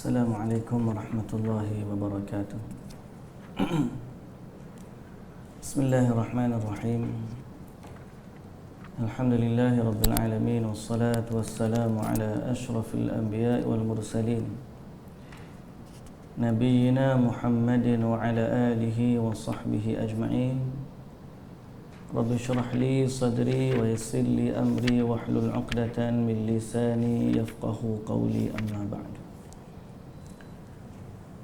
Assalamualaikum warahmatullahi wabarakatuh. Bismillahirrahmanirrahim. Alhamdulillahi rabbil alamin, wassalatu wassalamu ala ashrafil anbiya'i wal mursalin, nabiyyina Muhammadin wa ala alihi wa sahbihi ajma'in. Rabbi shrah li sadri wa yassir li amri wahlul 'uqdatan min lisani yafqahu qawli, amma ba'du.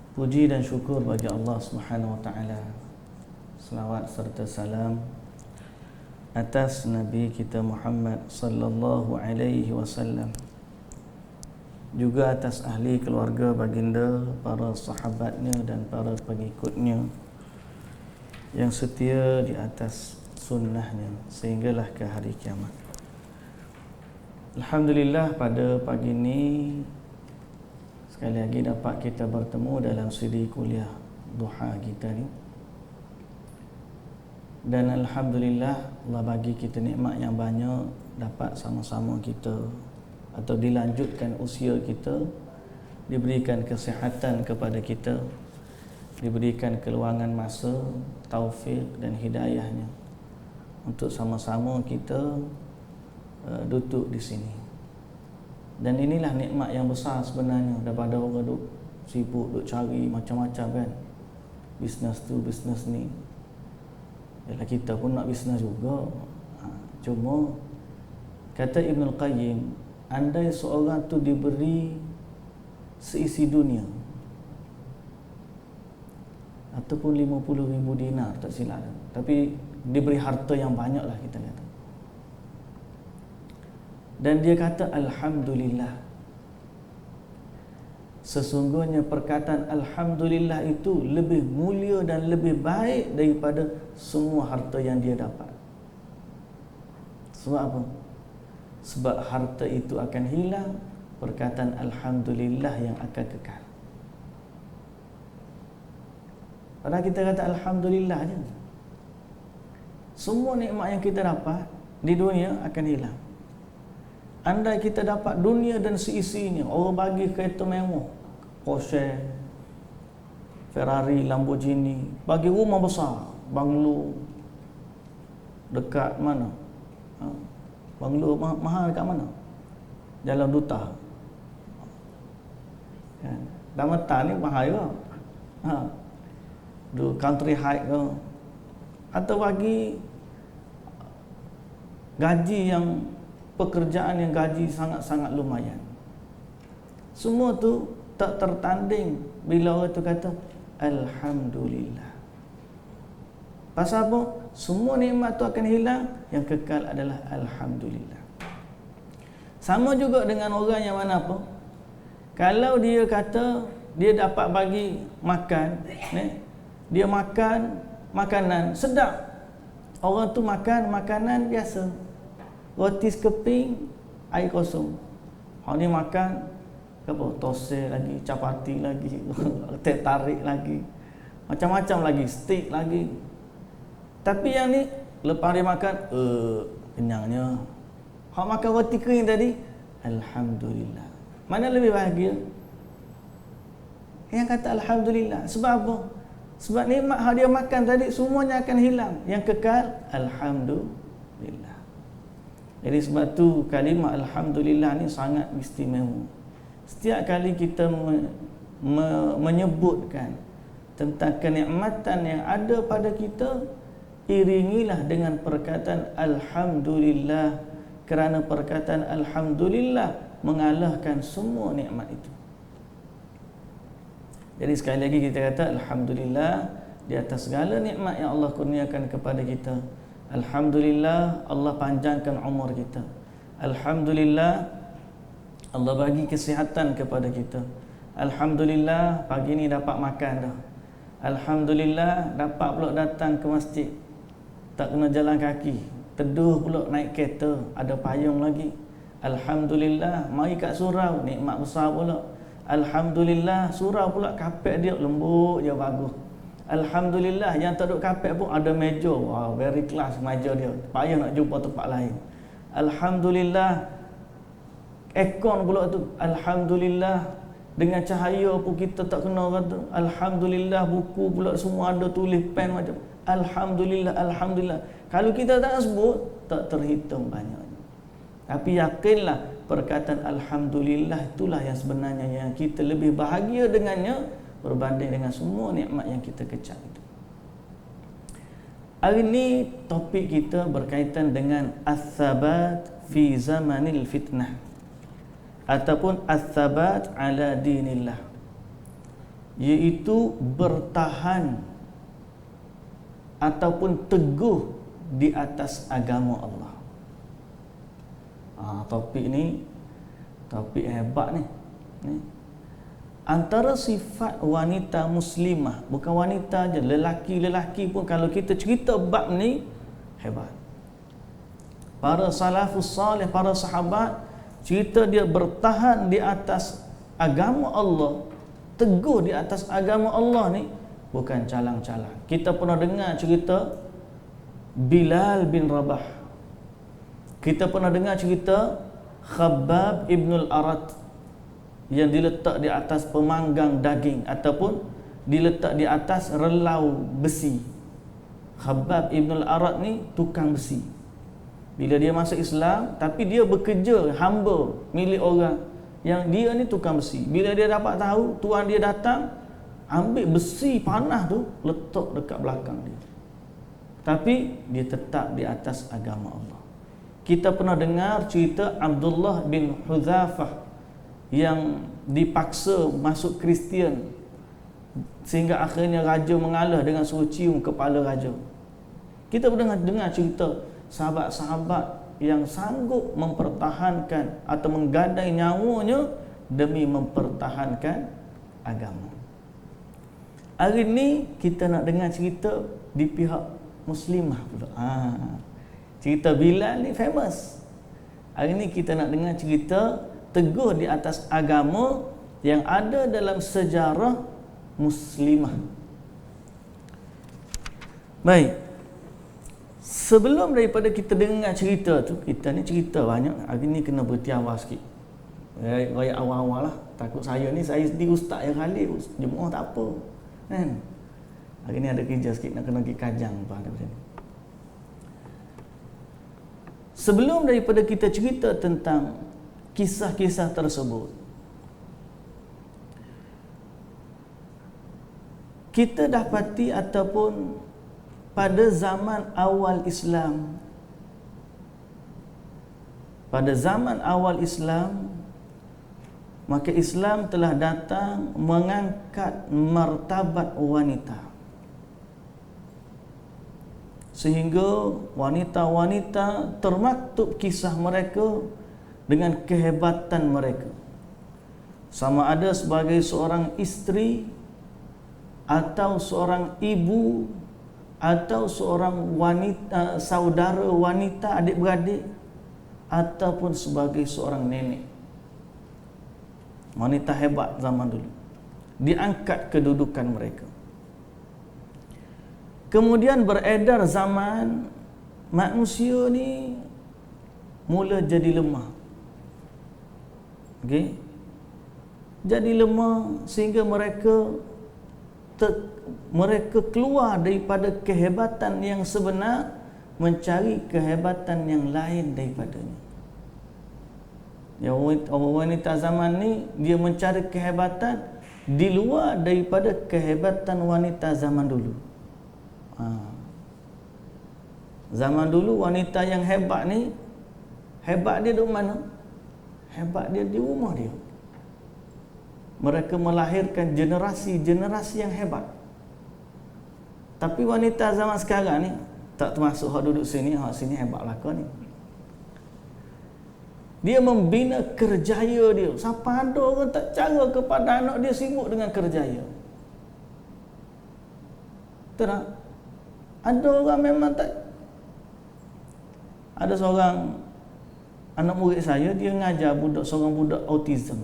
Puji dan syukur bagi Allah Subhanahu wa taala. Selawat serta salam atas Nabi kita Muhammad sallallahu alaihi wasallam, juga atas ahli keluarga baginda, para sahabatnya dan para pengikutnya yang setia di atas sunnahnya sehinggalah ke hari kiamat. Alhamdulillah, pada pagi ini sekali lagi dapat kita bertemu dalam siri kuliah duha kita ni. Dan Alhamdulillah, Allah bagi kita nikmat yang banyak, dapat sama-sama kita atau dilanjutkan usia kita, diberikan kesihatan kepada kita, diberikan keluangan masa, taufik dan hidayahnya untuk sama-sama kita duduk di sini. Dan inilah nikmat yang besar sebenarnya, daripada orang duk sibuk duk cari macam-macam kan, bisnes tu bisnes ni. Yalah, kita pun nak bisnes juga. Cuma kata Ibn Al-Qayyim, andai seorang tu diberi seisi dunia ataupun 50,000 dinar, tak silap, tapi diberi harta yang banyak lah kita kata, dan dia kata Alhamdulillah, sesungguhnya perkataan Alhamdulillah itu lebih mulia dan lebih baik daripada semua harta yang dia dapat. Sebab apa? Sebab harta itu akan hilang, perkataan Alhamdulillah yang akan kekal. Padahal kita kata Alhamdulillah je, semua nikmat yang kita dapat di dunia akan hilang. Andai kita dapat dunia dan seisinya, orang bagi kereta mewah, Porsche, Ferrari, Lamborghini, bagi rumah besar, banglo dekat mana? Banglo mahal dekat mana? Jalan Duta. Kan? Damatan ni mahal ke? Country high ke? Atau bagi gaji yang, pekerjaan yang gaji sangat-sangat lumayan. Semua tu tak tertanding bila orang tu kata Alhamdulillah. Pasal apa? Semua nikmat tu akan hilang, yang kekal adalah Alhamdulillah. Sama juga dengan orang yang mana apa? Kalau dia kata dia dapat bagi makan, dia makan makanan sedap, orang tu makan makanan biasa, roti sekeping, air kosong. Hang ni makan apa? Tosel lagi, capati lagi, teh tarik lagi, macam-macam lagi, steak lagi. Tapi yang ni lepas dia makan, kenyangnya. Hang makan roti kering tadi, Alhamdulillah. Mana lebih bahagia? Yang kata Alhamdulillah. Sebab apa? Sebab nikmat yang dia makan tadi semuanya akan hilang, yang kekal Alhamdulillah. Jadi sebab tu kalimah Alhamdulillah ni sangat istimewa. Setiap kali kita menyebutkan tentang kenikmatan yang ada pada kita, iringilah dengan perkataan Alhamdulillah, kerana perkataan Alhamdulillah mengalahkan semua nikmat itu. Jadi sekali lagi kita kata Alhamdulillah di atas segala nikmat yang Allah kurniakan kepada kita. Alhamdulillah Allah panjangkan umur kita. Alhamdulillah Allah bagi kesihatan kepada kita. Alhamdulillah pagi ni dapat makan dah. Alhamdulillah dapat pula datang ke masjid, tak kena jalan kaki, teduh pula naik kereta, ada payung lagi. Alhamdulillah mari kat surau, nikmat besar pula. Alhamdulillah surau pula kapet dia lembut je, bagus. Alhamdulillah yang tak duduk kapet pun ada meja, wow, very class meja dia, payah nak jumpa tempat lain. Alhamdulillah aircon pula tu, Alhamdulillah dengan cahaya pun kita tak kena kata alhamdulillah, buku pula semua ada tulis pen macam alhamdulillah, alhamdulillah. Kalau kita tak sebut, tak terhitung banyaknya. Tapi yakinlah perkataan alhamdulillah itulah yang sebenarnya yang kita lebih bahagia dengannya berbanding dengan semua nikmat yang kita kecap itu. Hari ini topik kita berkaitan dengan as-sabat fi zamanil fitnah ataupun as-sabat ala dinillah, iaitu bertahan ataupun teguh di atas agama Allah. Topik ni topik hebat ni. Antara sifat wanita muslimah, bukan wanita je, lelaki-lelaki pun kalau kita cerita bab ni hebat. Para salafus salih, para sahabat cerita dia bertahan di atas agama Allah, teguh di atas agama Allah ni bukan calang-calang. Kita pernah dengar cerita Bilal bin Rabah. Kita pernah dengar cerita Khabbab ibnul Arat yang diletak di atas pemanggang daging ataupun diletak di atas relau besi. Khabbab ibnul Arat ni tukang besi. Bila dia masuk Islam, tapi dia bekerja hamba milik orang yang dia ni tukang besi. Bila dia dapat tahu tuan dia datang, ambil besi panah tu letak dekat belakang dia. Tapi dia tetap di atas agama Allah. Kita pernah dengar cerita Abdullah bin Hudzafah yang dipaksa masuk Kristian sehingga akhirnya raja mengalah dengan suruh cium kepala raja. Kita pernah dengar cerita sahabat-sahabat yang sanggup mempertahankan atau menggadai nyawanya demi mempertahankan agama. Hari ini kita nak dengar cerita di pihak muslimah pula. Cerita Bilal ni famous. Hari ini kita nak dengar cerita teguh di atas agama yang ada dalam sejarah muslimah. Baik. Sebelum daripada kita dengar cerita tu, kita ni cerita banyak. Hari ni kena bertiawar sikit. Raya awal-awal lah. Takut saya sendiri ustaz yang kali, jemaah tak apa. Kan? Hari ni ada kerja sikit, nak kena pergi kajang pada macam ni. Sebelum daripada kita cerita tentang kisah-kisah tersebut, kita dapati ataupun pada zaman awal Islam, maka Islam telah datang mengangkat martabat wanita, sehingga wanita-wanita termaktub kisah mereka dengan kehebatan mereka, sama ada sebagai seorang isteri atau seorang ibu atau seorang wanita, saudara wanita, adik-beradik, ataupun sebagai seorang nenek. Wanita hebat zaman dulu, diangkat kedudukan mereka. Kemudian beredar zaman manusia ni mula jadi lemah. Okey. Jadi lemah sehingga mereka keluar daripada kehebatan yang sebenar, mencari kehebatan yang lain daripadanya. Ya, wanita zaman ni dia mencari kehebatan di luar daripada kehebatan wanita zaman dulu. Zaman dulu wanita yang hebat ni, hebat dia di mana? Hebat dia di rumah dia. Mereka melahirkan generasi-generasi yang hebat. Tapi wanita zaman sekarang ni tak termasuk hak duduk sini, hak sini hebat belaka ni. Dia membina kerjaya dia. Siapa ada orang tak cara kepada anak dia sibuk dengan kerjaya. Betul. Ada orang memang tak. Ada seorang anak murid saya, dia ngajar seorang budak autism.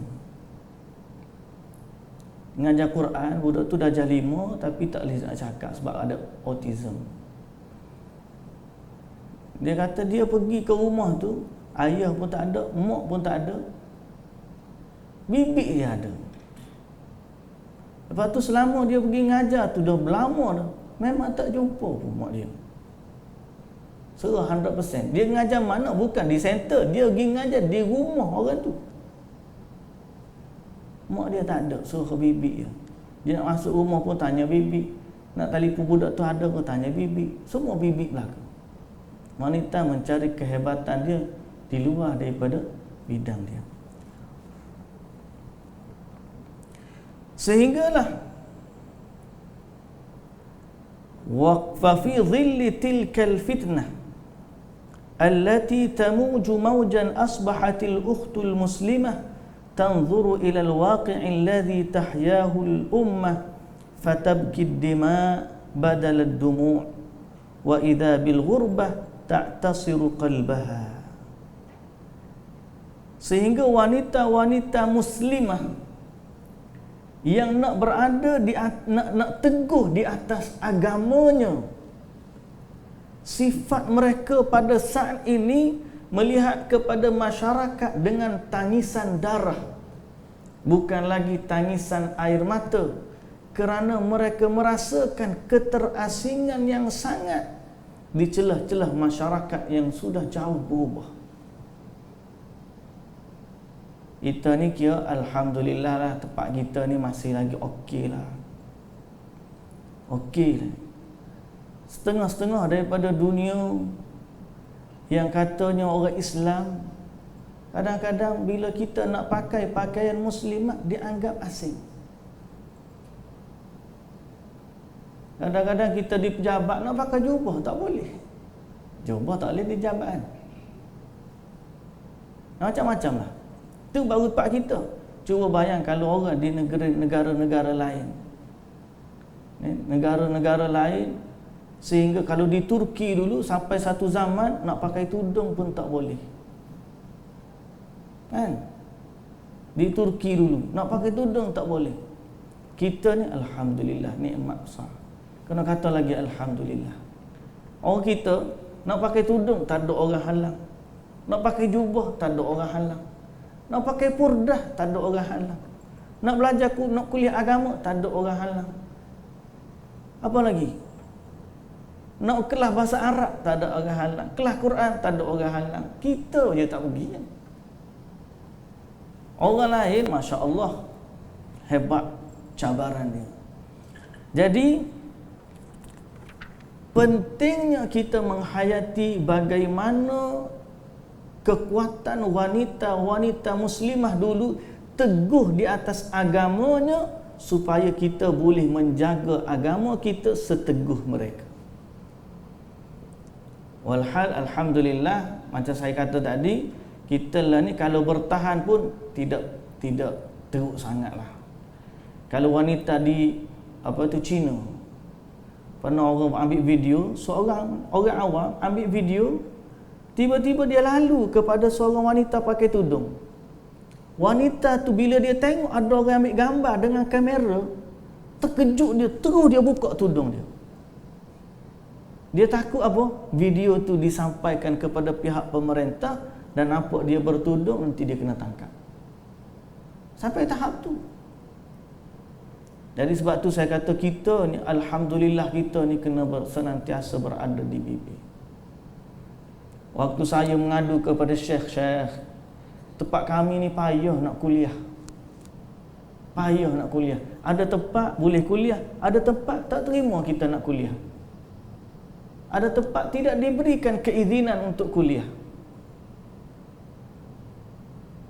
Ngajar Quran, budak tu darjah 5 tapi tak boleh nak cakap sebab ada autism. Dia kata dia pergi ke rumah tu, ayah pun tak ada, mak pun tak ada, bibik dia ada. Lepas tu selama dia pergi ngajar tu dah lama dah, memang tak jumpa pun mak dia. Serah 100%. Dia ngajar mana? Bukan di center, dia pergi ngajar di rumah orang tu. Mak dia tak ada, suruh ke bibi dia. Dia nak masuk rumah pun tanya bibi. Nak telefon budak tu ada pun tanya bibi. Semua bibi belaka. Wanita mencari kehebatan dia di luar daripada bidang dia. Sehinggalah waqfa fi dhilli tilkal fitnah allati tamuju mawjan asbahatil ukhtul muslimah tanzuru ila alwaqi'i alladhi tahyahu al-ummah fatabki ad-dima' badal ad-dumu' wa idha bil ghurbah ta'tasiru qalbaha. Sehingga wanita-wanita muslimah yang nak berada di nak teguh di atas agamanya, sifat mereka pada saat ini melihat kepada masyarakat dengan tangisan darah, bukan lagi tangisan air mata, kerana mereka merasakan keterasingan yang sangat di celah-celah masyarakat yang sudah jauh berubah. Kita ni kira alhamdulillah lah, tempat kita ni masih lagi okey lah. Okey lah. Setengah-setengah daripada dunia yang katanya orang Islam, kadang-kadang bila kita nak pakai pakaian muslimat dianggap asing. Kadang-kadang kita di pejabat nak pakai jubah tak boleh. Jubah tak boleh di jabatan. Macam-macam lah. Itu baru tempat kita. Cuba bayang kalau orang di negara-negara lain. Negara-negara lain, sehingga kalau di Turki dulu sampai satu zaman nak pakai tudung pun tak boleh. Kan? Di Turki dulu nak pakai tudung tak boleh. Kita ni alhamdulillah, nikmat besar. Kena kata lagi alhamdulillah. Orang kita nak pakai tudung tak ada orang halang. Nak pakai jubah tak ada orang halang. Nak pakai purdah tak ada orang halang. Nak belajar nak kuliah agama tak ada orang halang. Apa lagi? Nak kelas bahasa Arab tak ada orang halang. Kelas Quran tak ada orang halang. Kita je tak pergi kan? Orang lain masya-Allah hebat cabaran dia. Jadi pentingnya kita menghayati bagaimana kekuatan wanita-wanita muslimah dulu teguh di atas agamanya supaya kita boleh menjaga agama kita seteguh mereka. Walhal alhamdulillah, macam saya kata tadi, kita lah ni kalau bertahan pun tidak teruk sangatlah. Kalau wanita di China, pernah orang ambil video, seorang orang awam ambil video, tiba-tiba dia lalu kepada seorang wanita pakai tudung. Wanita tu bila dia tengok ada orang ambil gambar dengan kamera, terkejut dia, terus dia buka tudung dia. Dia takut apa? Video tu disampaikan kepada pihak pemerintah dan nampak dia bertudung, nanti dia kena tangkap. Sampai tahap tu. Jadi sebab tu saya kata kita ni, alhamdulillah kita ni kena senantiasa berada di bibir. Waktu saya mengadu kepada Syekh, tempat kami ni payah nak kuliah. Payah nak kuliah. Ada tempat boleh kuliah, ada tempat tak terima kita nak kuliah. Ada tempat tidak diberikan keizinan untuk kuliah.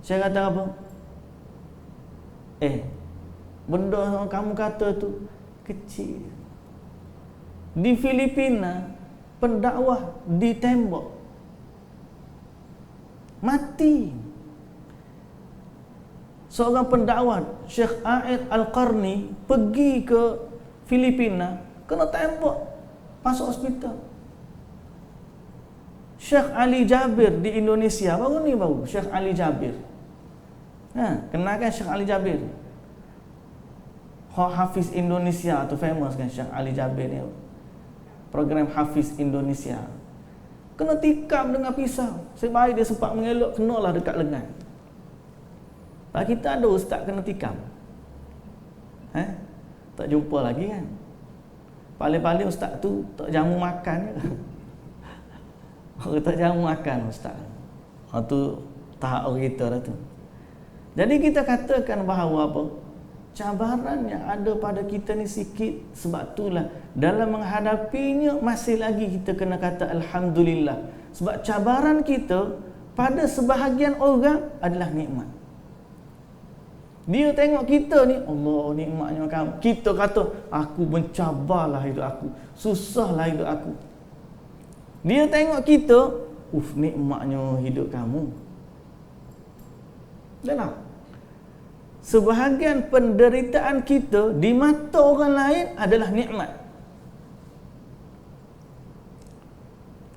Saya kata apa? Benda yang kamu kata tu kecil. Di Filipina, pendakwah ditembak. Mati. Seorang pendakwah, Syekh A'id Al-Qarni, pergi ke Filipina, kena tembak, masuk hospital. Syekh Ali Jabir di Indonesia, baru Syekh Ali Jabir. Kenal kan Syekh Ali Jabir? Hafiz Indonesia tu famous kan Syekh Ali Jabir ni. Program Hafiz Indonesia. Kena tikam dengan pisau. Sebaik dia sempat mengelak, kenalah dekat lengan. Kita ada ustaz kena tikam. Tak jumpa lagi kan. Paling-paling ustaz tu tak jamu makan je. Orang tak jamu makan ustaz. Tu tahap orang kita dah tu. Jadi kita katakan bahawa apa? Cabaran yang ada pada kita ni sikit. Sebab itulah dalam menghadapinya masih lagi kita kena kata alhamdulillah. Sebab cabaran kita pada sebahagian orang adalah nikmat. Dia tengok kita ni, Allah nikmatnya kamu. Kita kata aku mencabarlah hidup aku, susahlah hidup aku. Dia tengok kita, nikmatnya hidup kamu. Dengar. Sebahagian penderitaan kita di mata orang lain adalah nikmat.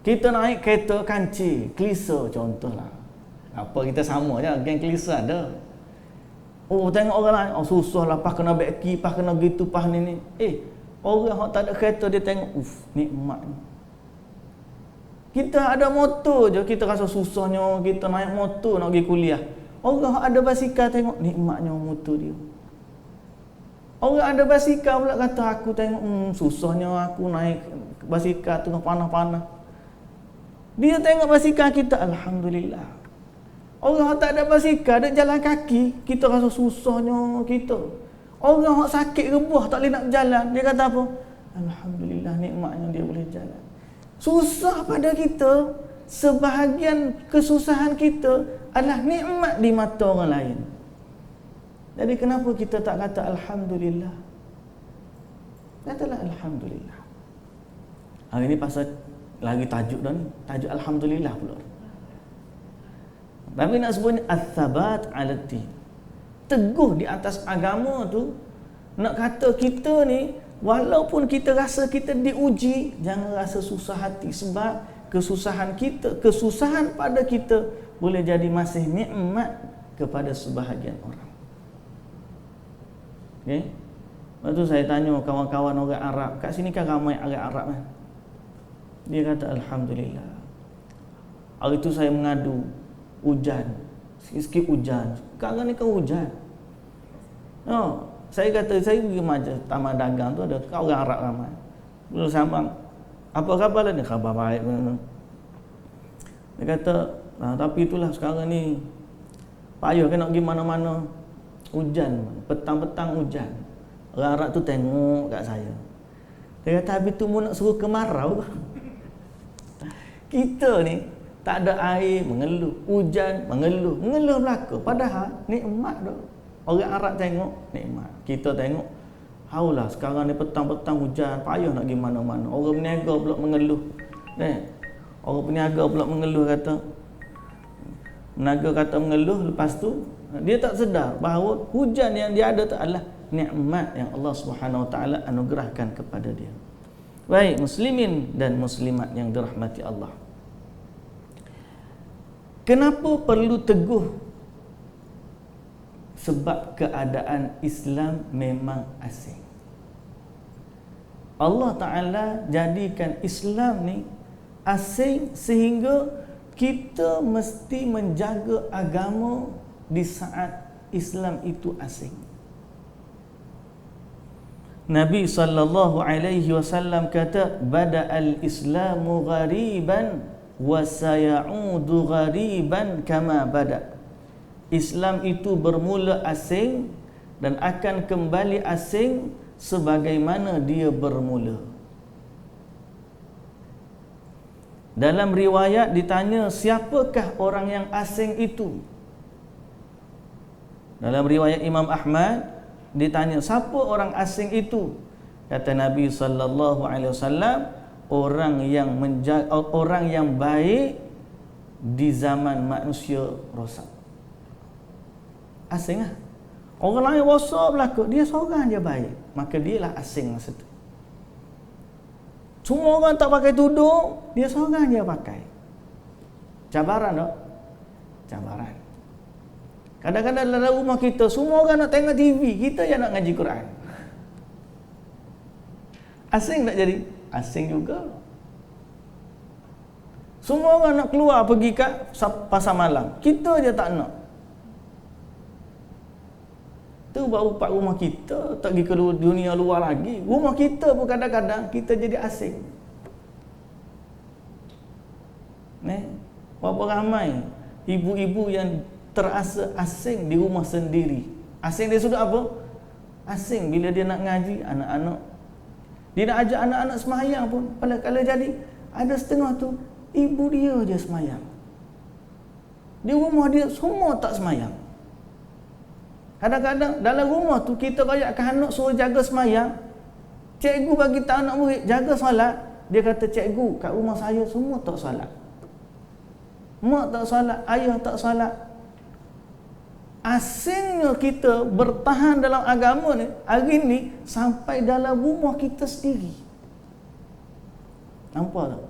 Kita naik kereta kancil, klisa contohlah. Apa kita sama je, geng klisa ada. Tengok orang lain, susahlah, pas kena beki, pas kena gitu, pas ni. Orang yang tak ada kereta dia tengok, nikmat ni. Kita ada motor je, kita rasa susahnya, kita naik motor nak pergi kuliah. Orang ada basikal tengok nikmatnya motor dia. Orang ada basikal pula kata aku tengok susahnya aku naik basikal tengah panas-panas. Dia tengok basikal kita, alhamdulillah. Orang tak ada basikal, dia jalan kaki, kita rasa susahnya kita. Orang sakit rebuh tak boleh nak berjalan, dia kata apa? Alhamdulillah nikmatnya dia boleh jalan. Susah pada kita, sebahagian kesusahan kita adalah nikmat di mata orang lain. Jadi kenapa kita tak kata alhamdulillah? Katalah alhamdulillah. Hari ini pasal lagi tajuk dah ni, tajuk alhamdulillah pula. Tapi nak sebutnya al-thabat 'ala din. Teguh di atas agama tu, nak kata kita ni walaupun kita rasa kita diuji, jangan rasa susah hati sebab kesusahan kita, kesusahan pada kita boleh jadi masih nikmat kepada sebahagian orang. Okey. Lepas tu saya tanya kawan-kawan orang Arab, kat sini kan ramai orang Arab kan. Dia kata alhamdulillah. Hari tu saya mengadu hujan. Sikit-sikit hujan. Sekarang ni kan hujan. Saya kata saya pergi macam taman dagang tu ada orang Arab ramai. Belum sambang. Apa khabar ni? Khabar baik. Dia kata, tapi itulah sekarang ni payah kan nak pergi mana-mana. Hujan, petang-petang hujan. Orang Arab tu tengok kat saya. Dia kata, habis tu mu nak suruh kemarau. Kita ni tak ada air, mengeluh. Hujan, mengeluh. Mengeluh belaka. Padahal nikmat dah. Orang Arab tengok, nikmat. Kita tengok, haulah sekarang ni petang-petang hujan, payah nak pergi mana-mana. Orang berniaga pula mengeluh. Orang peniaga pula mengeluh kata. Peniaga kata mengeluh, lepas tu dia tak sedar bahawa hujan yang dia ada tu adalah nikmat yang Allah Subhanahu Wa Taala anugerahkan kepada dia. Baik, muslimin dan muslimat yang dirahmati Allah. Kenapa perlu teguh? Sebab keadaan Islam memang asing. Allah Ta'ala jadikan Islam ni asing sehingga kita mesti menjaga agama di saat Islam itu asing. Nabi SAW kata, bada'al Islamu ghariban wa sayaudu ghariban kama bada'. Islam itu bermula asing dan akan kembali asing sebagaimana dia bermula. Dalam riwayat ditanya, siapakah orang yang asing itu? Dalam riwayat Imam Ahmad ditanya, siapa orang asing itu? Kata Nabi SAW, orang yang baik di zaman manusia rosak. Asing lah. Orang lain rosak berlaku, dia seorang je baik, maka dialah asing masa tu. Semua orang tak pakai tudung, dia seorang je pakai. Cabaran tak? Cabaran. Kadang-kadang dalam rumah kita, semua orang nak tengok TV, kita yang nak ngaji Quran. Asing tak jadi? Asing juga. Semua orang nak keluar pergi kat pasar malam, kita je tak nak. kita baru buat rumah kita, tak pergi ke dunia luar lagi. Rumah kita pun kadang-kadang kita jadi asing. Berapa ramai ibu-ibu yang terasa asing di rumah sendiri. Asing dia sudah apa? Asing bila dia nak ngaji anak-anak. Dia nak ajak anak-anak semayang pun. Kalau jadi ada setengah tu ibu dia je semayang. Di rumah dia semua tak semayang. Kadang-kadang dalam rumah tu kita rayakkan anak suruh jaga semayang. Cikgu bagi tahu anak murid jaga solat. Dia kata, cikgu kat rumah saya semua tak solat. Mak tak solat, ayah tak solat. Asingnya kita bertahan dalam agama ni hari ni sampai dalam rumah kita sendiri. Nampak tak?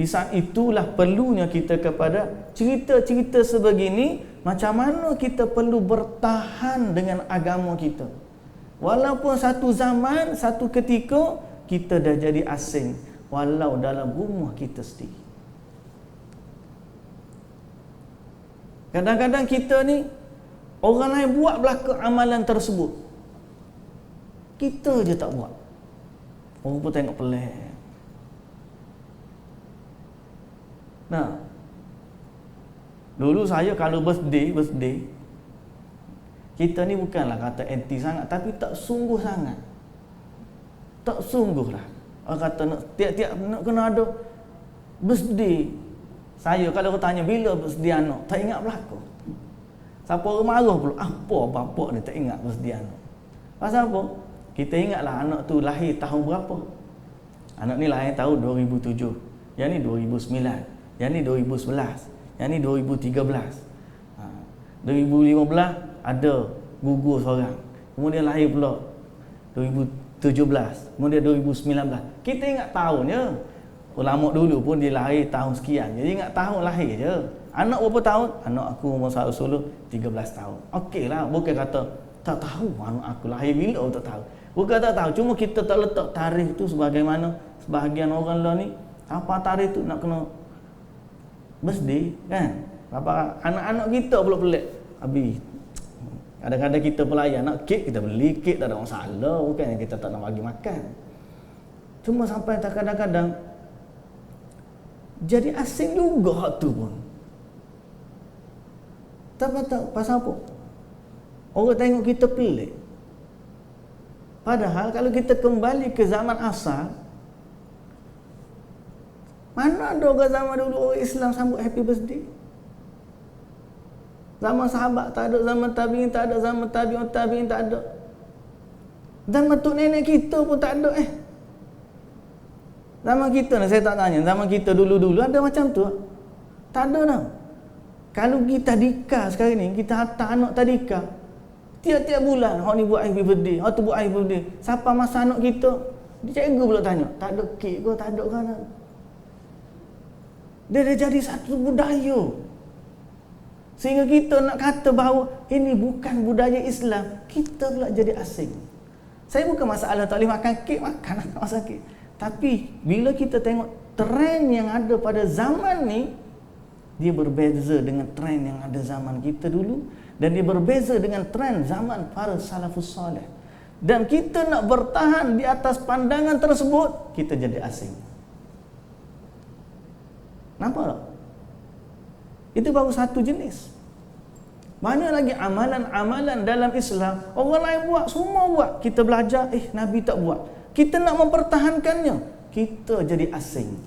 Di saat itulah perlunya kita kepada cerita-cerita sebegini, macam mana kita perlu bertahan dengan agama kita. Walaupun satu zaman, satu ketika kita dah jadi asing, walau dalam rumah kita sendiri. Kadang-kadang kita ni, orang lain buat belaka amalan tersebut, kita je tak buat. Orang pun tengok pelik. Nah, dulu saya kalau birthday, kita ni bukanlah kata anti sangat, tapi tak sungguh sangat. Tak sungguh lah. Orang kata nak tiap-tiap nak kena ada birthday. Saya kalau tanya bila birthday anak, tak ingat belaka. Siapa orang marah pula, apa bapak ni tak ingat birthday anak. Pasal apa? Kita ingatlah anak tu lahir tahun berapa. Anak ni lahir tahun 2007. Yang ni 2009. Yang ni 2011. Yang ni 2013. 2015 ada gugur seorang. Kemudian lahir pula 2017. Kemudian 2019. Kita ingat tahunnya. Ulama dulu pun dia lahir tahun sekian. Jadi ingat tahun lahir je. Anak berapa tahun? Anak aku umur 13 tahun. Okeylah, bukan kata tak tahu anak aku lahir bila, tak tahu. Bukan tak tahu, cuma kita tak letak tarikh tu sebagaimana sebahagian orang lah ni. Apa tarikh tu nak kena birthday kan? Apa anak-anak kita pula pelik. Habis kadang-kadang kita pelayan nak kek, kita beli kek, tak ada masalah, bukan kita tak nak bagi makan. Cuma sampai tak kadang-kadang jadi asing juga hak tu pun. Tak tahu pasal apa. Orang tengok kita pelik. Padahal kalau kita kembali ke zaman asal, mana ada orang zaman dulu orang Islam sambut happy birthday? Zaman sahabat tak ada, zaman tabi'in tak ada, zaman tabi'in tak ada. Zaman tok nenek kita pun tak ada Zaman kita ni saya tak tanya, zaman kita dulu-dulu ada macam tu? Tak ada dah. Kalau kita tadika sekarang ni, kita hantar anak tadika. Tiap-tiap bulan, hak ni buat happy birthday, hak tu buat happy birthday. Siapa masa anak kita? Cikgu pula tanya, tak ada kek ke, tak ada kan? Dia dah jadi satu budaya. Sehingga kita nak kata bahawa ini bukan budaya Islam, kita pula jadi asing. Saya bukan masalah tak boleh makan kek, makan tak masalah kek. Tapi bila kita tengok trend yang ada pada zaman ni, dia berbeza dengan trend yang ada zaman kita dulu, dan dia berbeza dengan trend zaman para salafus salih. Dan kita nak bertahan di atas pandangan tersebut, kita jadi asing. Nampak tak? Itu baru satu jenis. Banyak lagi amalan-amalan dalam Islam, orang lain buat, semua buat. Kita belajar, Nabi tak buat. Kita nak mempertahankannya, kita jadi asing.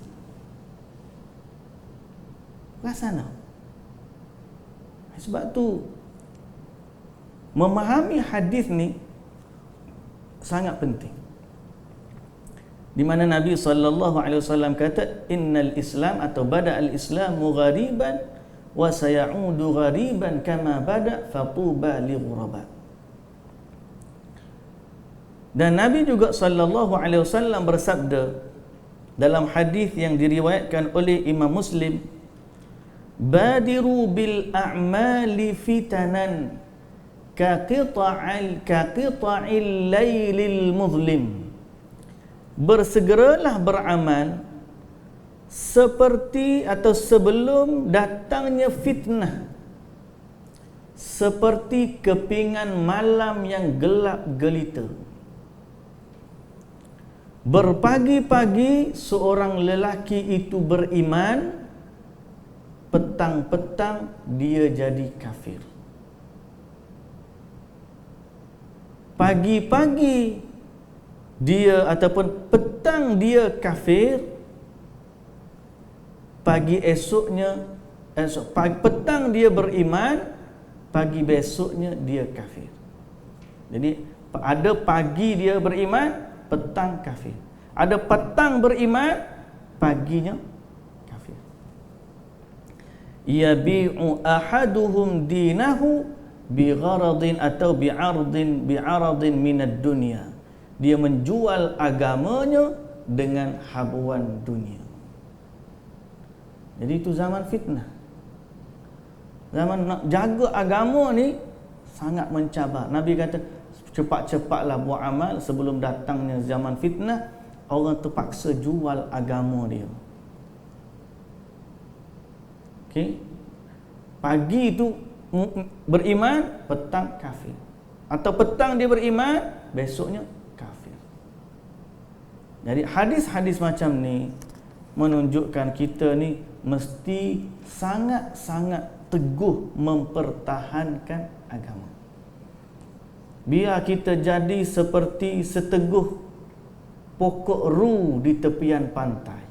Rasanya. Sebab tu memahami hadis ni sangat penting. Di mana Nabi SAW kata, innal Islam atau bada al-Islamu ghariban wa sayaudu ghariban kama bada fatuba li ghuraba. Dan Nabi juga SAW bersabda dalam hadis yang diriwayatkan oleh Imam Muslim, badiru bil a'mali fitanan ka qita'il laylil muzlim. Bersegeralah beramal seperti atau sebelum datangnya fitnah, seperti kepingan malam yang gelap gelita. Berpagi-pagi seorang lelaki itu beriman, petang-petang dia jadi kafir. Pagi-pagi dia ataupun petang dia kafir, pagi esoknya petang dia beriman, pagi besoknya dia kafir. Jadi ada pagi dia beriman, petang kafir. Ada petang beriman, paginya kafir. Yabi'u ahaduhum dinahu bigharadin atau bi'aradin minad dunya. Dia menjual agamanya dengan habuan dunia. Jadi itu zaman fitnah. Zaman nak jaga agama ni sangat mencabar. Nabi kata, cepat-cepatlah buat amal sebelum datangnya zaman fitnah. Orang terpaksa jual agama dia. Okey. Pagi itu beriman, petang kafir. Atau petang dia beriman, besoknya kafir. Jadi hadis-hadis macam ni menunjukkan kita ni mesti sangat-sangat teguh mempertahankan agama. Biar kita jadi seperti seteguh pokok ru di tepian pantai.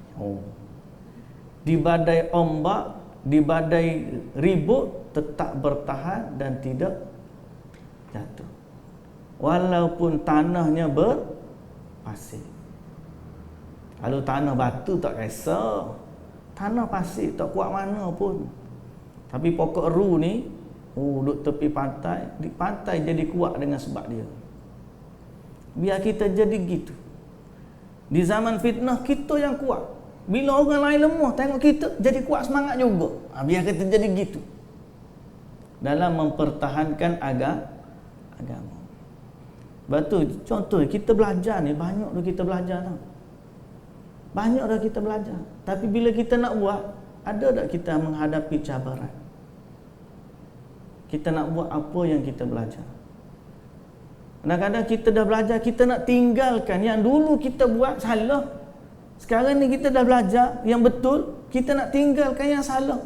Di badai ombak, di badai ribut tetap bertahan dan tidak jatuh. Walaupun tanahnya berpasir. Kalau tanah batu tak kisah, tanah pasir tak kuat mana pun. Tapi pokok ru ni, duduk tepi pantai, di pantai jadi kuat dengan sebab dia. Biar kita jadi gitu. Di zaman fitnah, kita yang kuat. Bila orang lain lemah, tengok kita jadi kuat semangat juga. Biar kita jadi gitu. Dalam mempertahankan agama. Betul, contoh kita belajar ni, banyak dah kita belajar tau. Banyak dah kita belajar. Tapi bila kita nak buat, ada tak kita menghadapi cabaran? Kita nak buat apa yang kita belajar? Kadang-kadang kita dah belajar, kita nak tinggalkan yang dulu kita buat salah. Sekarang ni kita dah belajar yang betul, kita nak tinggalkan yang salah.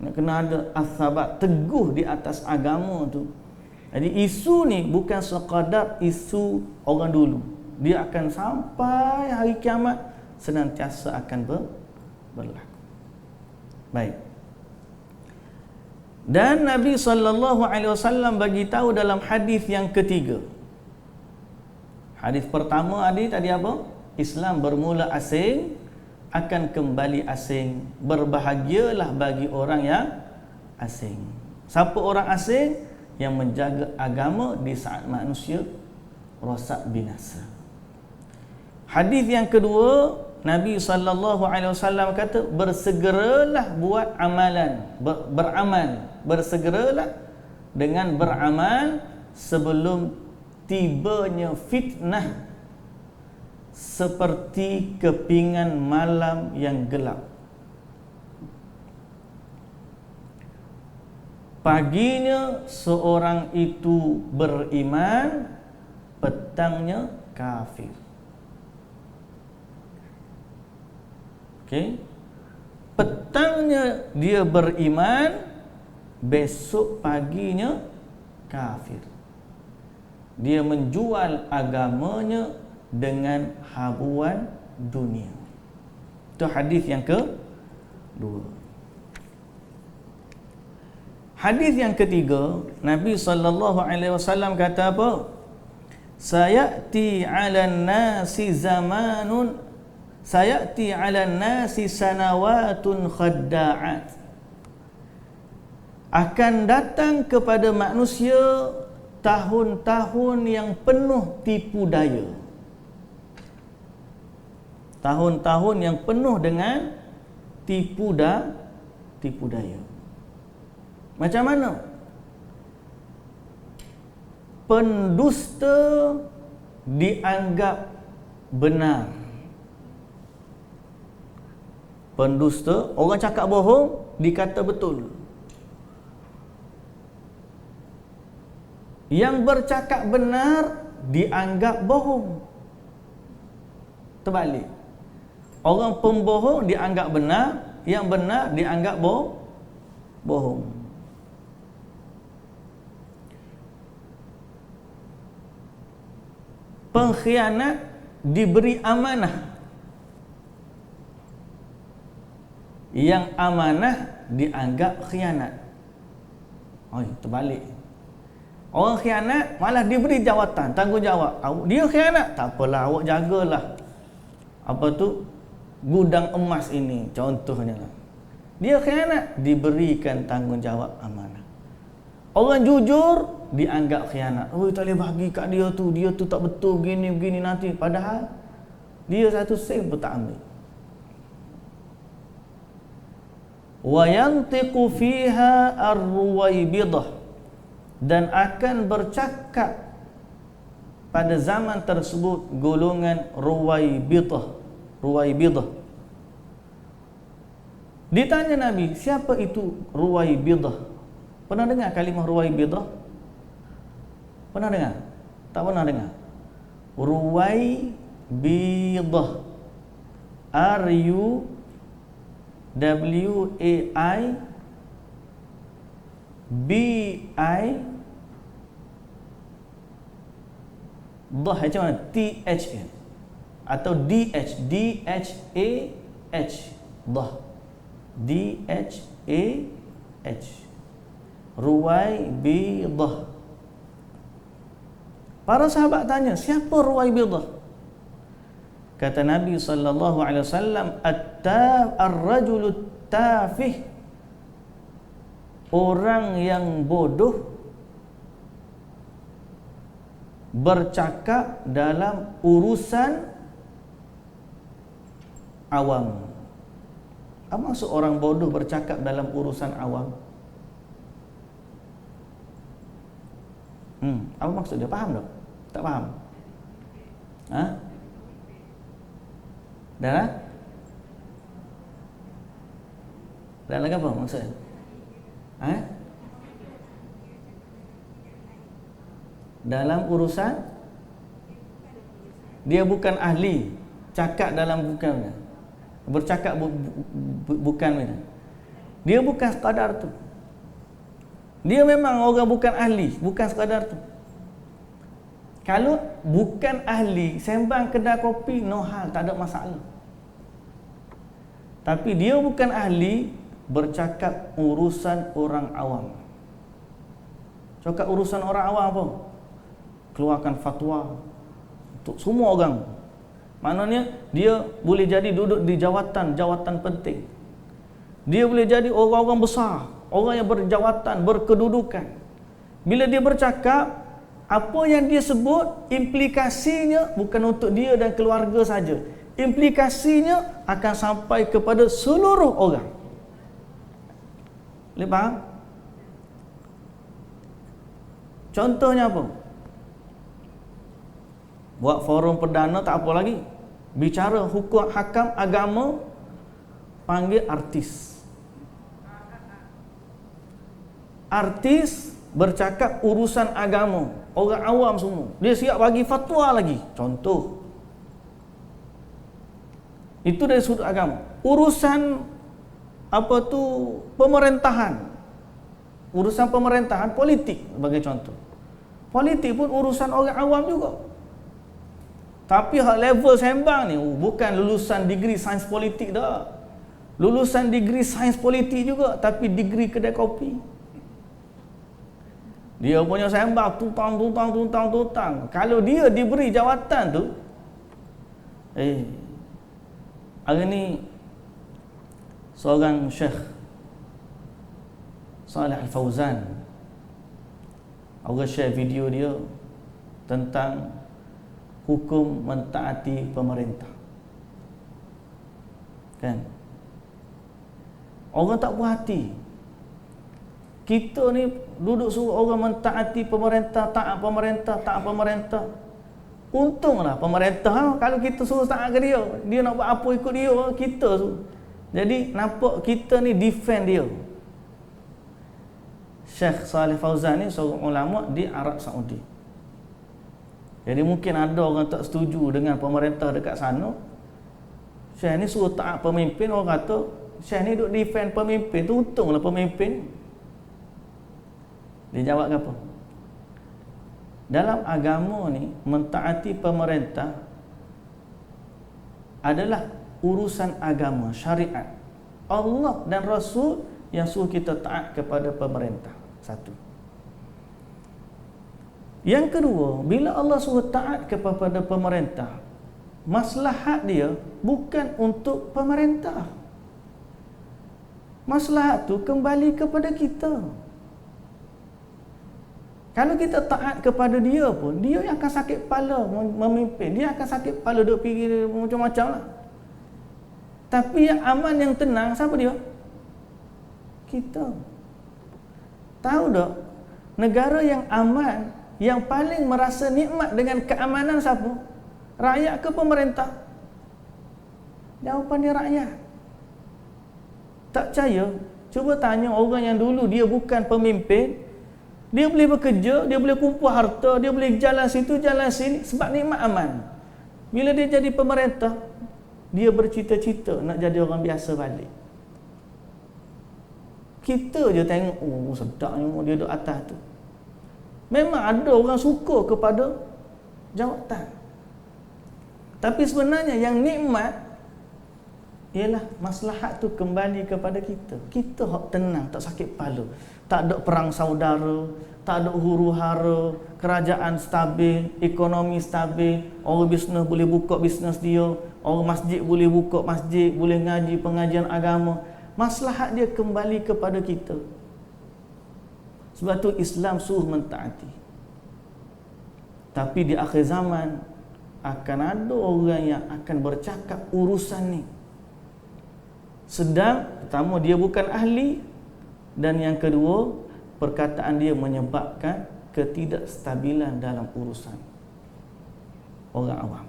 Nak kena ada as-sabat, teguh di atas agama tu. Jadi isu ni bukan sekadar isu orang dulu. Dia akan sampai hari kiamat senantiasa akan berlaku. Baik. Dan Nabi SAW bagi tahu dalam hadis yang ketiga. Hadis pertama tadi apa? Islam bermula asing, akan kembali asing. Berbahagialah bagi orang yang asing. Siapa orang asing? Yang menjaga agama di saat manusia rosak binasa. Hadis yang kedua, Nabi SAW kata, bersegeralah buat amalan, beramal. Bersegeralah dengan beramal sebelum tibanya fitnah seperti kepingan malam yang gelap. Paginya seorang itu beriman, petangnya kafir. Okey. Petangnya dia beriman, besok paginya kafir. Dia menjual agamanya dengan habuan dunia. Itu hadis yang kedua. Hadis yang ketiga, Nabi SAW kata apa? Sayati 'alan nasi zamanun, sayati 'alan nasi sanawatun khadda'at. Akan datang kepada manusia tahun-tahun yang penuh tipu daya. Tahun-tahun yang penuh dengan tipu daya. Macam mana? Pendusta dianggap benar. Pendusta, orang cakap bohong dikata betul. Yang bercakap benar dianggap bohong. Terbalik. Orang pembohong dianggap benar, yang benar dianggap bohong. Pengkhianat diberi amanah, yang amanah dianggap khianat. Terbalik. Orang khianat malah diberi jawatan, tanggungjawab. Dia khianat, tak apalah, awak jagalah gudang emas ini, contohnya. Dia khianat, diberikan tanggungjawab amanah. Orang jujur dianggap khianat. Tak boleh bagi kat dia tu tak betul begini nanti. Padahal dia satu sen pun tak ambil. Wa yantiqu fiha ar-ruwaibidah, dan akan bercakap pada zaman tersebut golongan ruwaibidah. Ditanya Nabi, siapa itu ruwaibidah? Pernah dengar kalimah ruwaibidah? Pernah dengar? Tak pernah dengar? Ruwaibidah, R-U-W-A-I-B-I dah macam mana? T-H-A atau D-H, D-H-A-H, dah, D-H-A-H, Ruwaibidah. Para sahabat tanya, siapa Ruwaibidah? Kata Nabi sallallahu alaihi wasallam, ar-rajulu tafih, orang yang bodoh bercakap dalam urusan awam. Apa maksud orang bodoh bercakap dalam urusan awam? Apa maksud dia? Faham tak? Tak faham? Dah? Lagi apa maksudnya? Dalam urusan, dia bukan ahli cakap dalam bukan, bercakap bukan, dia bukan sekadar tu. Dia memang orang bukan ahli, bukan sekadar tu. Kalau bukan ahli sembang kedai kopi, no hal, tak ada masalah. Tapi dia bukan ahli bercakap urusan orang awam. Cakap urusan orang awam apa? Keluarkan fatwa untuk semua orang. Maknanya dia boleh jadi duduk di jawatan penting. Dia boleh jadi orang-orang besar, orang yang berjawatan, berkedudukan. Bila dia bercakap, apa yang dia sebut, implikasinya bukan untuk dia dan keluarga saja. Implikasinya akan sampai kepada seluruh orang. Boleh faham? Contohnya apa? Buat forum perdana tak apa lagi. Bicara hukum hakam agama, panggil artis. Artis bercakap urusan agama, orang awam semua. Dia siap bagi fatwa lagi. Contoh. Itu dari sudut agama. Urusan pemerintahan. Urusan pemerintahan, politik sebagai contoh. Politik pun urusan orang awam juga. Tapi hak level sembang ni bukan lulusan degree sains politik dah. Lulusan degree sains politik juga, tapi degree kedai kopi. Dia punya sembang tutang. Kalau dia diberi jawatan tu, hari ni seorang Syekh Saleh Al-Fauzan, orang share video dia tentang hukum mentaati pemerintah. Kan? Orang tak puas hati. Kita ni duduk suruh orang mentaati pemerintah, taat pemerintah. Untunglah pemerintah, kalau kita suruh taat ke dia nak buat apa ikut dia, kita suruh. Jadi nampak kita ni defend dia. Syekh Saleh Fauzan ni seorang ulama di Arab Saudi. Jadi mungkin ada orang tak setuju dengan pemerintah dekat sana. Syekh ni suruh taat pemimpin, orang kata Syekh ni duk defend pemimpin tu, untunglah pemimpin. Dia jawab apa? Dalam agama ni mentaati pemerintah adalah urusan agama, syariat. Allah dan Rasul yang suruh kita taat kepada pemerintah. Satu. Yang kedua, bila Allah suruh taat kepada pemerintah, maslahat dia bukan untuk pemerintah. Maslahat tu kembali kepada kita. Kalau kita taat kepada dia pun, dia yang akan sakit kepala memimpin. Dia akan sakit kepala duk fikir macam-macam lah. Tapi yang aman, yang tenang, siapa dia? Kita. Tahu tak? Negara yang aman, yang paling merasa nikmat dengan keamanan siapa? Rakyat ke pemerintah? Jawapan dia rakyat. Tak percaya? Cuba tanya orang yang dulu dia bukan pemimpin. Dia boleh bekerja, dia boleh kumpul harta, dia boleh jalan situ, jalan sini sebab nikmat aman. Bila dia jadi pemerintah, dia bercita-cita nak jadi orang biasa balik. Kita je tengok, oh sedapnya dia duduk atas tu. Memang ada orang suka kepada jawatan. Tapi sebenarnya yang nikmat ialah maslahat tu kembali kepada kita. Kita hak tenang, tak sakit kepala. Tak ada perang saudara, tak ada huru-hara, kerajaan stabil, ekonomi stabil, orang bisnes boleh buka bisnes dia, orang masjid boleh buka masjid, boleh ngaji pengajian agama. Maslahat dia kembali kepada kita. Sebab tu Islam suruh mentaati. Tapi di akhir zaman akan ada orang yang akan bercakap urusan ni sedang, pertama dia bukan ahli, dan yang kedua perkataan dia menyebabkan ketidakstabilan dalam urusan orang awam.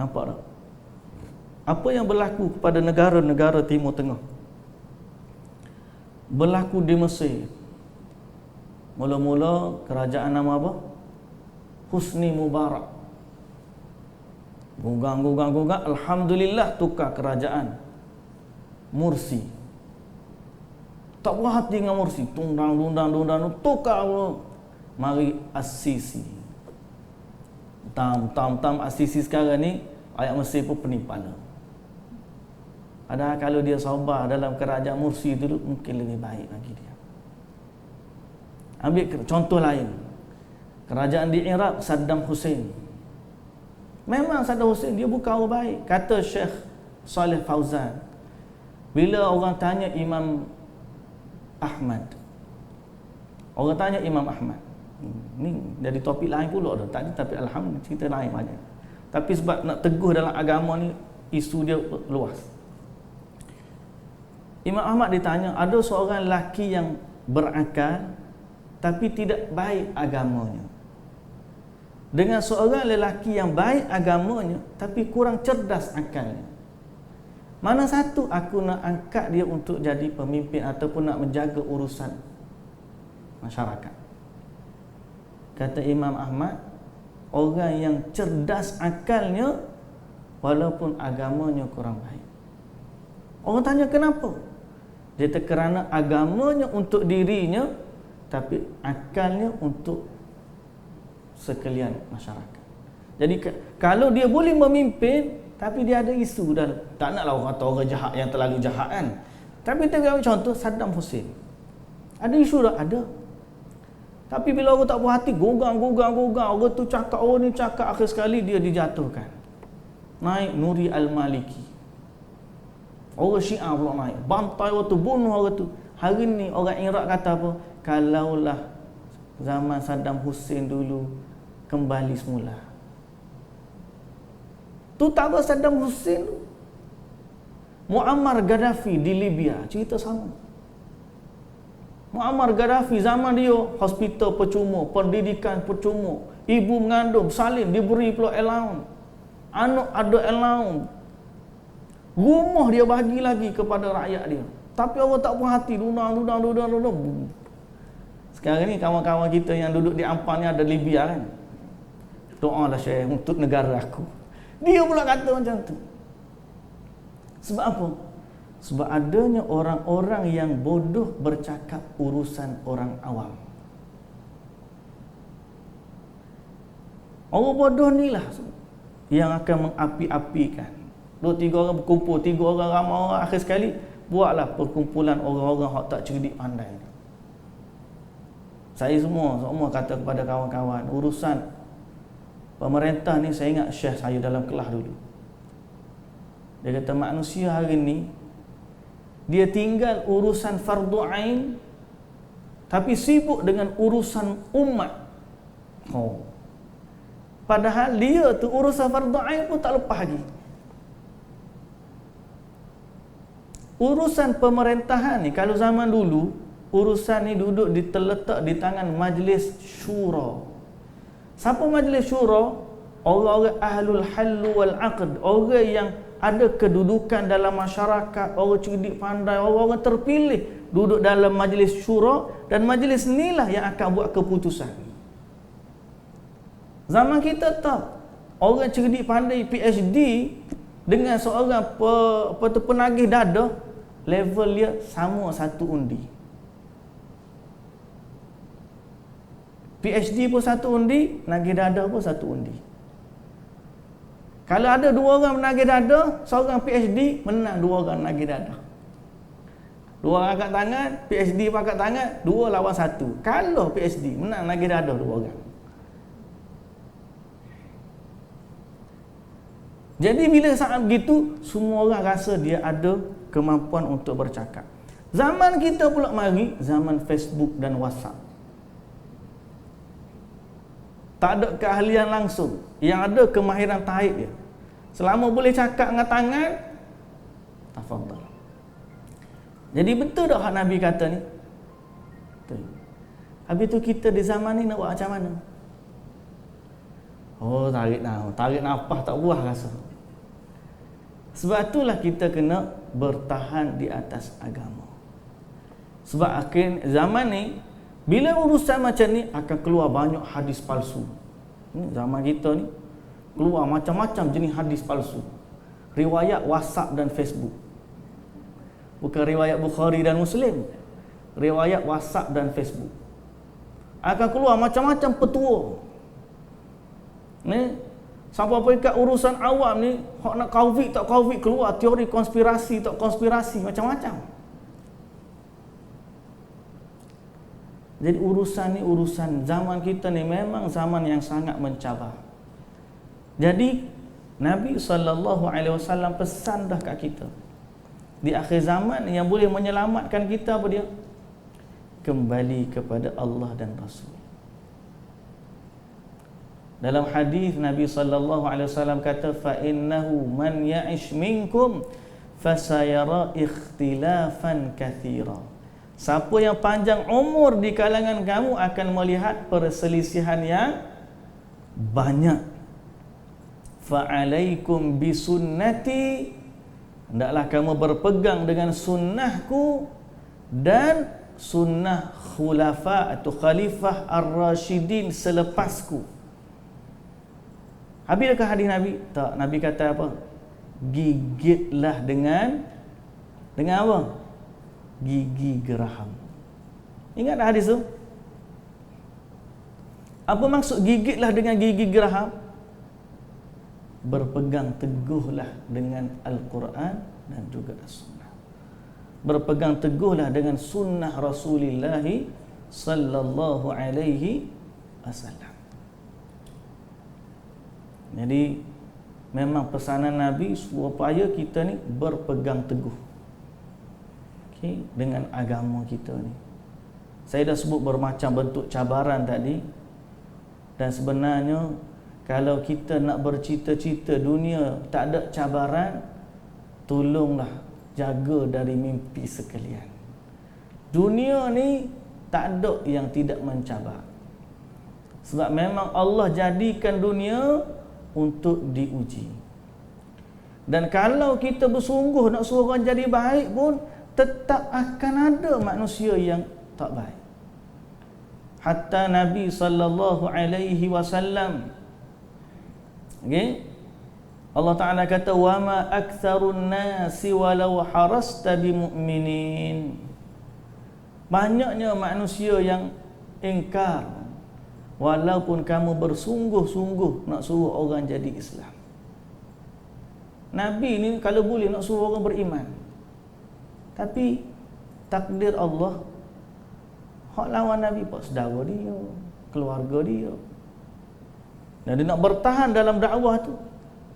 Nampak tak? Apa yang berlaku kepada negara-negara Timur Tengah? Berlaku di Mesir. Mula-mula kerajaan nama apa? Husni Mubarak. Gugang, alhamdulillah tukar kerajaan Mursi. Tak puas hati dengan Mursi, tundang, tukar mari As-Sisi. Tam As-Sisi sekarang ni ayat Mesir pun pening kepala. Padahal kalau dia sabar dalam kerajaan Mursi dulu, mungkin lebih baik lagi dia. Ambil contoh lain. Kerajaan di Iraq, Saddam Hussein. Memang Saddam Hussein dia bukan orang baik. Kata Syekh Saleh Fauzan, bila orang tanya Imam Ahmad, orang tanya Imam Ahmad, ni dari topik lain pula dah tadi, tapi alhamdulillah cerita lain banyak. Tapi sebab nak teguh dalam agama ni, isu dia luas. Imam Ahmad ditanya, ada seorang lelaki yang berakal tapi tidak baik agamanya, dengan seorang lelaki yang baik agamanya tapi kurang cerdas akalnya. Mana satu aku nak angkat dia untuk jadi pemimpin ataupun nak menjaga urusan masyarakat? Kata Imam Ahmad, orang yang cerdas akalnya walaupun agamanya kurang baik. Orang tanya kenapa? Dia kata kerana agamanya untuk dirinya tapi akalnya untuk sekalian masyarakat. Jadi kalau dia boleh memimpin tapi dia ada isu dah, tak naklah orang kata orang jahat yang terlalu jahat kan. Tapi kita ambil contoh Saddam Hussein. Ada isu dah? Ada. Tapi bila orang tak puas hati, gogang, orang tu cakap, orang ni cakap, akhir sekali dia dijatuhkan. Naik Nuri Al-Maliki. Orang Syiah pula naik, bantai orang tu, bunuh orang tu. Hari ni orang Iraq kata apa? Kalaulah zaman Saddam Hussein dulu kembali semula. Tu tak apa Saddam Hussein tu. Muammar Gaddafi di Libya, cerita sama. Muammar Gaddafi zaman dia hospital percuma, pendidikan percuma, ibu mengandung salin diberi pula allowance, anak ada allowance, rumah dia bagi lagi kepada rakyat dia. Tapi orang tak puas hati, dudang. Sekarang ni kawan-kawan kita yang duduk di Ampang ni ada Libya kan. Doalah Syekh untuk negara aku. Dia pula kata macam tu. Sebab apa? Sebab adanya orang-orang yang bodoh bercakap urusan orang awam. Orang bodoh ni lah yang akan mengapi-apikan. 2-3 orang berkumpul, 3 orang ramai orang, akhir sekali buatlah perkumpulan orang-orang yang tak cerdik pandai. Saya semua kata kepada kawan-kawan, urusan pemerintah ni saya ingat Syekh saya dalam kelas dulu. Dia kata manusia hari ni dia tinggal urusan fardu ain tapi sibuk dengan urusan umat. Padahal dia tu urusan fardu ain pun tak lepas lagi. Urusan pemerintahan ni kalau zaman dulu urusan ni duduk terletak di tangan majlis syura. Siapa majlis syura? Orang-orang ahlul hallu wal aqd, orang yang ada kedudukan dalam masyarakat, orang cerdik pandai, orang-orang terpilih duduk dalam majlis syura, dan majlis inilah yang akan buat keputusan. Zaman kita tak, orang cerdik pandai PhD dengan seorang penagih dadah, level dia sama satu undi. PhD pun satu undi, nagih dadah pun satu undi. Kalau ada 2 orang menagih dadah, seorang PhD menang 2 orang menagih dadah. 2 orang angkat tangan, PhD pun angkat tangan, 2 lawan 1. Kalau PhD menang nagih dadah 2 orang. Jadi bila saat begitu, semua orang rasa dia ada kemampuan untuk bercakap. Zaman kita pula mari, zaman Facebook dan WhatsApp. Tak ada keahlian langsung, yang ada kemahiran taib dia. Selama boleh cakap dengan tangan, tafadhal. Jadi betul tak hak Nabi kata ni? Betul. Habis tu kita di zaman ni nak buat macam mana? Tarik nafas tak puas rasa. Sebab itulah kita kena bertahan di atas agama. Sebab akhir zaman ni, bila urusan macam ni akan keluar banyak hadis palsu. Zaman kita ni keluar macam-macam jenis hadis palsu. Riwayat WhatsApp dan Facebook. Bukan riwayat Bukhari dan Muslim. Riwayat WhatsApp dan Facebook. Akan keluar macam-macam petua. Ni sampai peringkat urusan awam ni, hak nak COVID tak COVID, keluar teori konspirasi tak konspirasi, macam-macam. Jadi urusan ni, urusan zaman kita ni memang zaman yang sangat mencabar. Jadi Nabi SAW pesan dah kat kita, di akhir zaman yang boleh menyelamatkan kita apa dia? Kembali kepada Allah dan Rasul. Dalam hadis Nabi SAW kata, fa innahu man ya'ish minkum fasayara ikhtilafan katsira. Siapa yang panjang umur di kalangan kamu akan melihat perselisihan yang banyak. Fa'alaikum bisunnati, hendaklah kamu berpegang dengan sunnahku dan sunnah khulafa atau khalifah ar-rasyidin selepasku. Habis dekat hadis Nabi? Tak, Nabi kata apa? Gigitlah dengan apa? Gigi geraham. Ingat tak hadis tu? Apa maksud gigitlah dengan gigi geraham? Berpegang teguhlah dengan Al-Quran dan juga As-Sunnah. Berpegang teguhlah dengan sunnah Rasulullah sallallahu alaihi wasallam. Jadi memang pesanan Nabi supaya kita ni berpegang teguh dengan agama kita ni. Saya dah sebut bermacam bentuk cabaran tadi, dan sebenarnya kalau kita nak bercita-cita dunia tak ada cabaran, tolonglah jaga dari mimpi sekalian. Dunia ni tak ada yang tidak mencabar. Sebab memang Allah jadikan dunia untuk diuji. Dan kalau kita bersungguh nak suruh orang jadi baik pun, tetap akan ada manusia yang tak baik. Hatta Nabi sallallahu alaihi wasallam, okey, Allah Taala kata wa ma aktsarun nasi walau harasta bimu'minin. Banyaknya manusia yang ingkar walaupun kamu bersungguh-sungguh nak suruh orang jadi Islam. Nabi ni kalau boleh nak suruh orang beriman, tapi takdir Allah, hak lawan Nabi pak saudara dia, keluarga dia. Dan dia nak bertahan dalam dakwah tu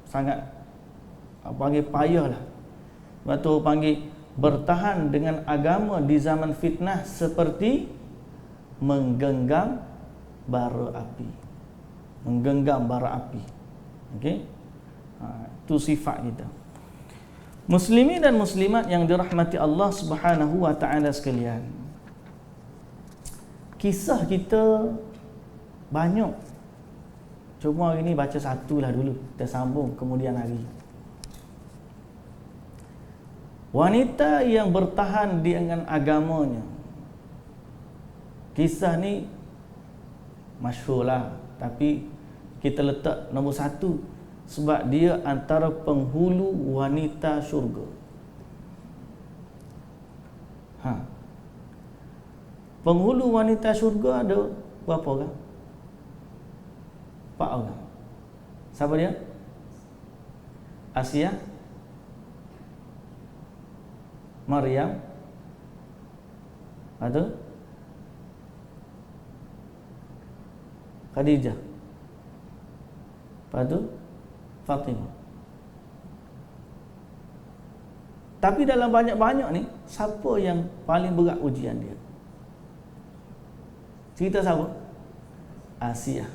sangat panggil payahlah. Sebab tu panggil bertahan dengan agama di zaman fitnah seperti menggenggam bara api. Menggenggam bara api. Okey? Itu sifat kita. Muslimin dan muslimat yang dirahmati Allah Subhanahu wa taala sekalian. Kisah kita banyak. Cuma hari ni baca satu lah dulu, kita sambung kemudian hari. Wanita yang bertahan dengan agamanya. Kisah ni masyhur lah, tapi kita letak nombor satu sebab dia antara penghulu wanita syurga. Penghulu wanita syurga ada berapa orang? 4 orang. Siapa dia? Asia, Maryam, ada Khadijah, lepas tu Fatimah. Tapi dalam banyak-banyak ni, siapa yang paling berat ujian dia? Cerita siapa? Asia.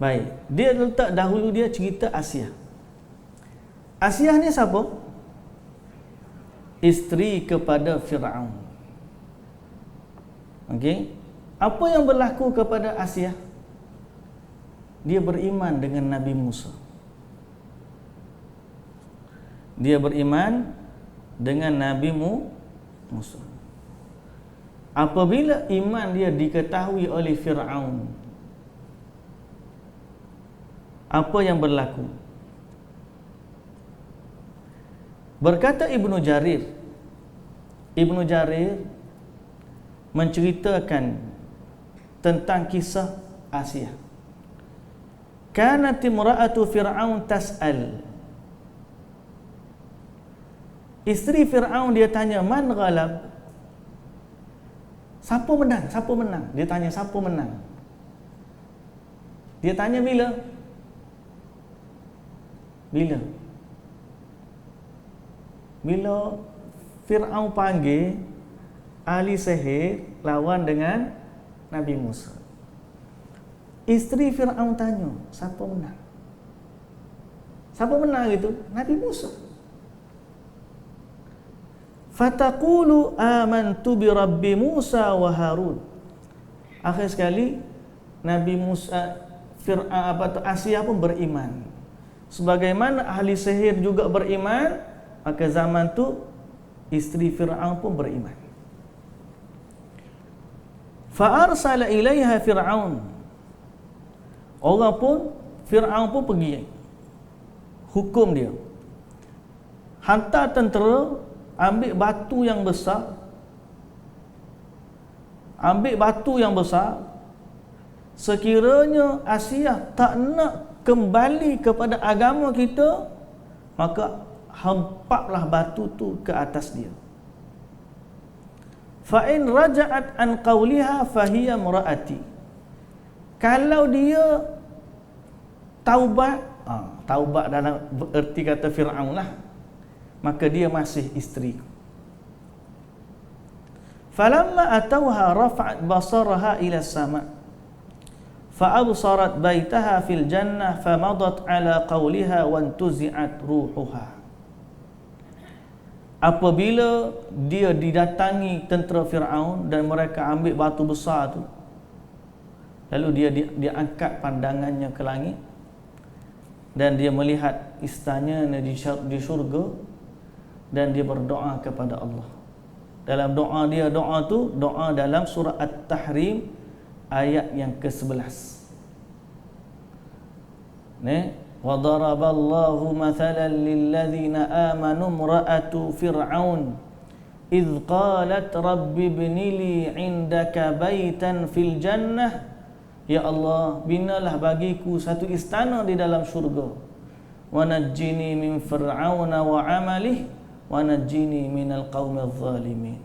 Baik, dia letak dahulu dia cerita Asia. Asia ni siapa? Isteri kepada Firaun. Okey. Apa yang berlaku kepada Asia? Dia beriman dengan Nabi Musa. Dia beriman dengan Nabi Musa. Apabila iman dia diketahui oleh Firaun, apa yang berlaku? Berkata Ibnu Jarir menceritakan tentang kisah Asia. Kanat imra'atu Fir'aun tas'al. Isteri Fir'aun dia tanya, man ghalab? Siapa menang? Siapa menang? Dia tanya siapa menang. Dia tanya bila? Bila Fir'aun panggil ahli sihir lawan dengan Nabi Musa. Isteri Fir'aun tanya, siapa menang? Siapa menang itu? Nabi Musa. Fataqulu amantu bi Rabbi Musa wa Harun. Akhir sekali Nabi Musa, Asia pun beriman. Sebagaimana ahli sihir juga beriman, maka zaman tu isteri Fir'aun pun beriman. Fa arsala ilaiha Fir'aun. Fir'aun pun pergi hukum dia. Hantar tentera ambil batu yang besar. Sekiranya Asia tak nak kembali kepada agama kita, maka hempaplah batu tu ke atas dia. Fa in raja'at an qawliha fahiya muraati. Kalau dia taubat dalam erti kata Fir'aun lah, maka dia masih isteri. Falamma atawha rafa'at basaraha ila sama' fa absarat baitaha fil jannah famadat ala qawliha wa antuzi'at ruhuha. Apabila dia didatangi tentera Fir'aun dan mereka ambil batu besar tu, lalu dia angkat pandangannya ke langit dan dia melihat istananya di syurga, dan dia berdoa kepada Allah. Dalam doa tu doa dalam surah At-Tahrim ayat yang ke-11. Wa daraballahu mathalan lilladzina amanu imra'atu fir'aun idh qalat rabbi ibni li 'indaka baitan fil jannah. Ya Allah, binalah bagiku satu istana di dalam syurga. Wa najjini min fir'auna wa 'amalihi wa najjini minal qaumidz zalimin.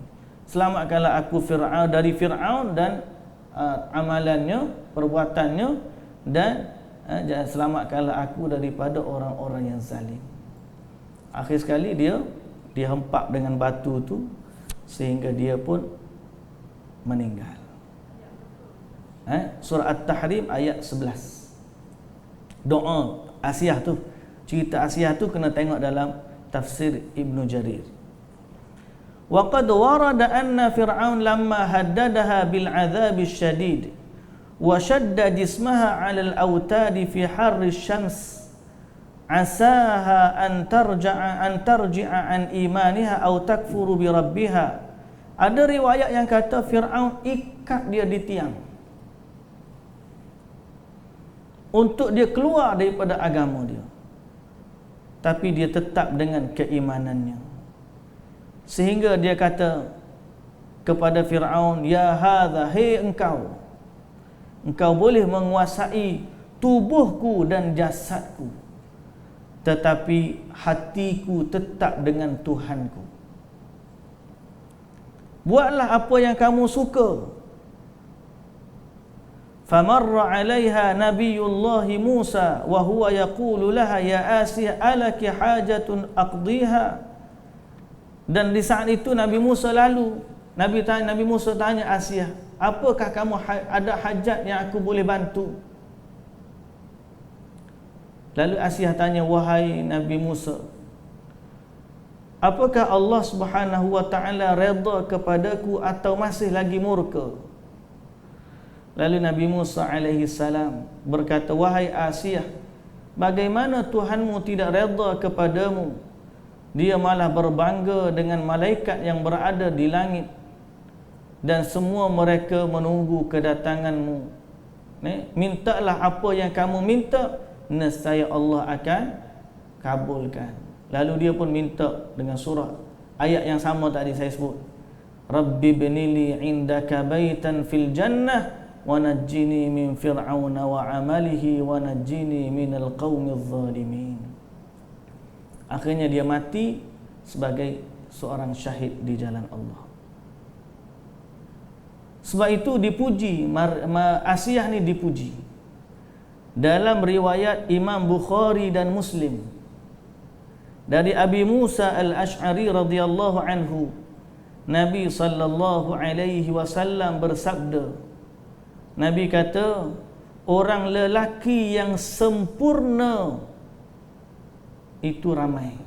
Selamatkanlah aku dari Fir'aun dan amalannya, perbuatannya, dan selamatkanlah aku daripada orang-orang yang zalim. Akhir sekali dia dihempak dengan batu tu sehingga dia pun meninggal. Surah At-Tahrim ayat 11. Doa Asiyah tu, cerita Asiyah tu kena tengok dalam tafsir Ibnu Jarir. Wa qad warada anna fir'aun lamma haddadaha bil 'adzab asyadid wa shadda jismaha 'ala al-awtad fi harr asy-syams asaha an tarji'a an imaniha aw takfuru bi rabbiha. Ada riwayat yang kata Fir'aun ikat dia di tiang untuk dia keluar daripada agama dia, tapi dia tetap dengan keimanannya. Sehingga dia kata kepada Fir'aun, ya hadha, hei engkau boleh menguasai tubuhku dan jasadku, tetapi hatiku tetap dengan Tuhanku. Buatlah apa yang kamu suka. Famarra 'alaiha nabiyullah Musa wa huwa yaqulu laha ya Asiyah alaki hajatun aqdiha. Dan di saat itu Nabi Musa lalu, Nabi Musa tanya Asiyah, apakah kamu ada hajat yang aku boleh bantu? Lalu Asiyah tanya, wahai Nabi Musa, apakah Allah Subhanahu wa taala redha kepadaku atau masih lagi murka? Lalu Nabi Musa alaihi salam berkata, wahai Asiyah, bagaimana Tuhanmu tidak redha kepadamu? Dia malah berbangga dengan malaikat yang berada di langit, dan semua mereka menunggu kedatanganmu. Mintalah apa yang kamu minta, nescaya Allah akan kabulkan. Lalu dia pun minta dengan surah ayat yang sama tadi saya sebut, Rabbi binili indaka baitan fil jannah wa najjini min fir'auna wa amalihi wa najjini minal qaumidz zalimin. Akhirnya dia mati sebagai seorang syahid di jalan Allah. Sebab itu dipuji, Asiyah ni dipuji. Dalam riwayat Imam Bukhari dan Muslim dari Abi Musa al-Ash'ari radhiyallahu anhu, Nabi sallallahu alaihi wasallam bersabda, Nabi kata, orang lelaki yang sempurna itu ramai.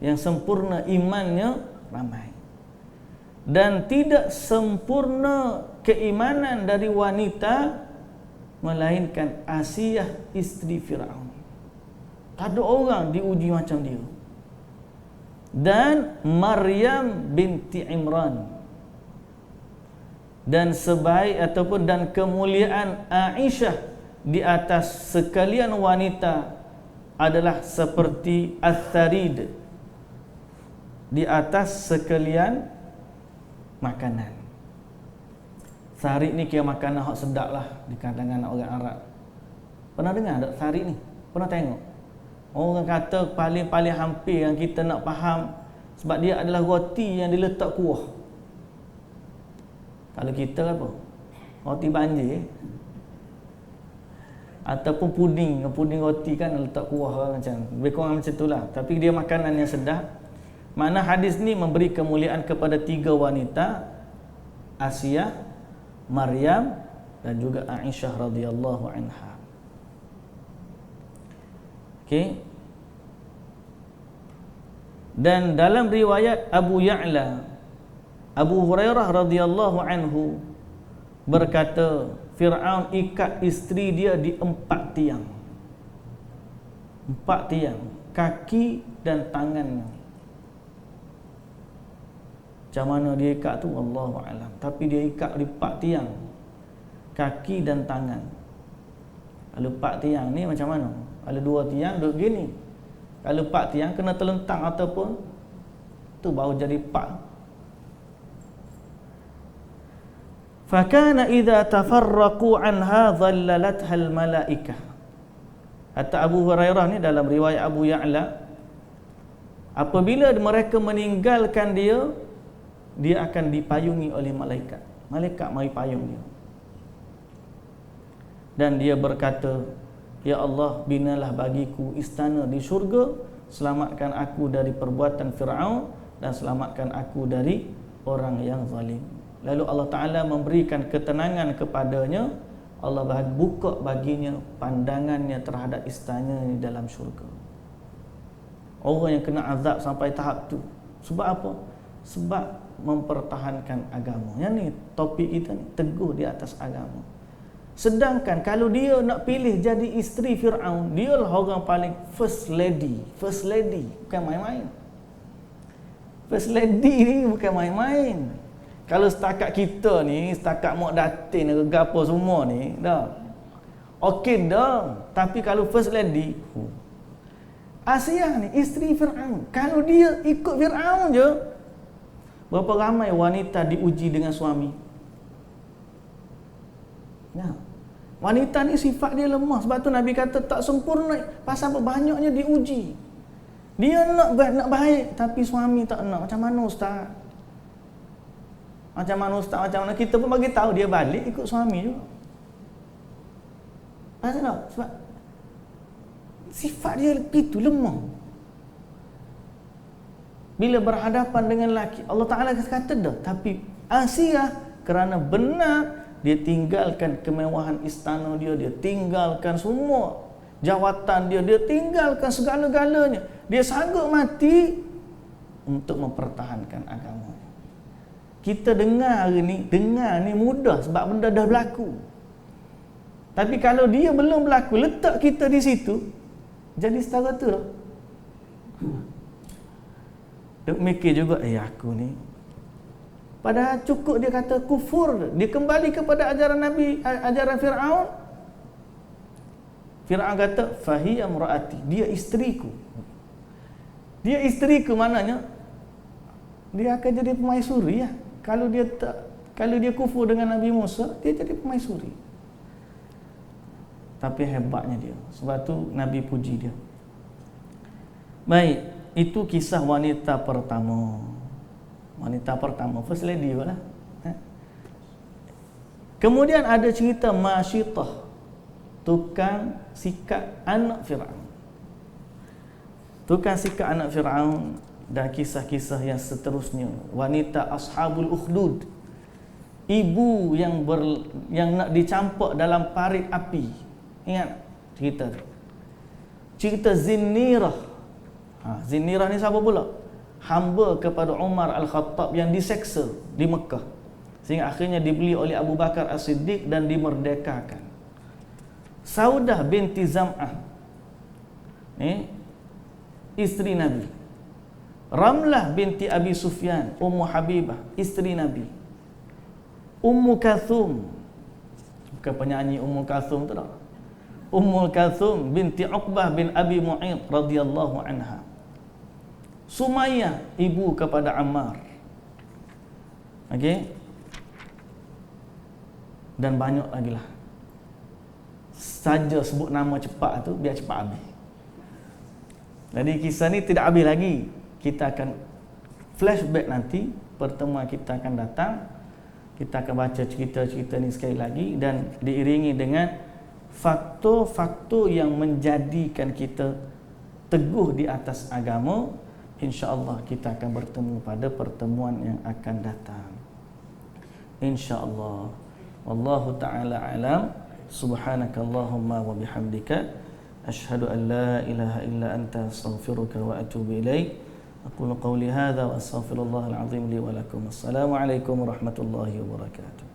Yang sempurna imannya ramai. Dan tidak sempurna keimanan dari wanita melainkan Asiyah isteri Fir'aun. Tak ada orang diuji macam dia. Dan Maryam binti Imran. Dan sebaik ataupun dan kemuliaan Aisyah di atas sekalian wanita adalah seperti as-sarid di atas sekalian makanan. Sarid ni kira makanan hak sedap lah di kalangan orang Arab. Pernah dengar tak sarid ni? Pernah tengok? Orang kata paling-paling hampir yang kita nak faham, sebab dia adalah roti yang diletak kuah. Kalau kita apa? Roti banjir ataupun puding roti kan letak kuah macam lebih kurang macam itulah. Tapi dia makanan yang sedap. Mana hadis ni memberi kemuliaan kepada 3 wanita, Asiyah, Maryam dan juga Aisyah radhiyallahu anha. Okey. Dan dalam riwayat Abu Ya'la, Abu Hurairah radhiyallahu anhu berkata, Fir'aun ikat isteri dia di 4 tiang. 4 tiang, kaki dan tangannya. Macam mana dia ikat tu wallahu alam. Tapi dia ikat di 4 tiang, kaki dan tangan. Kalau 4 tiang ni macam mana? Kalau 2 tiang duduk gini. Kalau 4 tiang kena terlentang ataupun tu baru jadi 4. Fakana idza tafarraqu anha dhallalatha al-malaikah. Kata Abu Hurairah ni dalam riwayat Abu Ya'la, apabila mereka meninggalkan dia, dia akan dipayungi oleh malaikat. Malaikat mari payung dia. Dan dia berkata, ya Allah, binalah bagiku istana di syurga, selamatkan aku dari perbuatan Fir'aun dan selamatkan aku dari orang yang zalim. Lalu Allah Ta'ala memberikan ketenangan kepadanya. Allah buka baginya pandangannya terhadap istana di dalam syurga. Orang yang kena azab sampai tahap tu, sebab apa? Sebab mempertahankan agama. Yang ni topik kita ni, teguh di atas agama. Sedangkan kalau dia nak pilih jadi isteri Fir'aun, dia lah orang paling first lady. First lady bukan main-main. First lady ni bukan main-main. Kalau setakat kita ni, setakat Mak Datin ke apa semua ni, dah okey dah. Tapi kalau first lady, Asiah ni isteri Fir'aun, kalau dia ikut Fir'aun je, berapa ramai wanita diuji dengan suami. Nah, wanita ni sifat dia lemah. Sebab tu Nabi kata tak sempurna. Pasal banyaknya diuji. Dia nak baik, tapi suami tak nak. Macam mana ustaz? Macam mana kita pun bagi tahu dia balik ikut suami juga. Pasal tak? Sebab sifat dia begitu lemah. Bila berhadapan dengan lelaki, Allah Ta'ala kata dah. Tapi Asiah kerana benar, dia tinggalkan kemewahan istana dia, dia tinggalkan semua jawatan dia, dia tinggalkan segala-galanya. Dia sanggup mati untuk mempertahankan agama. Kita dengar ni mudah sebab benda dah berlaku. Tapi kalau dia belum berlaku, letak kita di situ, jadi setara tu lah. Duk mikir juga, aku ni. Padahal cukup dia kata kufur, dia kembali kepada ajaran Nabi, ajaran Fir'aun. Fir'aun kata, fahiya mura'ati, dia isteriku. Dia isteriku maknanya dia akan jadi pemaisuri ya. Kalau dia kufur dengan Nabi Musa, dia jadi pemaisuri. Tapi hebatnya dia. Sebab tu Nabi puji dia. Baik, itu kisah wanita pertama. Wanita pertama, first lady lah. Kemudian ada cerita Masyitah, tukang sikat anak Fir'aun. Tukang sikat anak Fir'aun dan kisah-kisah yang seterusnya. Wanita Ashabul Ukhdud, ibu yang nak dicampak dalam parit api. Ingat cerita tu. Cerita Zinnirah. Zinnirah ni siapa pula? Hamba kepada Umar Al-Khattab yang diseksa di Mekah, sehingga akhirnya dibeli oleh Abu Bakar As-Siddiq dan dimerdekakan. Saudah binti Zam'ah ni isteri Nabi. Ramlah binti Abi Sufyan, Ummu Habibah, isteri Nabi. Ummu Kalthum, bukan penyanyi Ummu Kalthum tu tak. Ummu Kalthum binti Uqbah bin Abi Mu'id radhiyallahu anha. Sumayyah, ibu kepada Ammar. Okey. Dan banyak lagi lah. Saja sebut nama cepat tu biar cepat habis. Jadi kisah ni tidak habis lagi. Kita akan flashback nanti, pertemuan kita akan datang. Kita akan baca cerita-cerita ni sekali lagi dan diiringi dengan faktor-faktor yang menjadikan kita teguh di atas agama. InsyaAllah kita akan bertemu pada pertemuan yang akan datang. InsyaAllah. Wallahu ta'ala alam. Subhanakallahumma wa bihamdika. Ashhadu an la ilaha illa anta astaghfiruka wa atubu ilaik. أقول قولي هذا وأستغفر الله العظيم لي ولكم. السلام عليكم ورحمة الله وبركاته.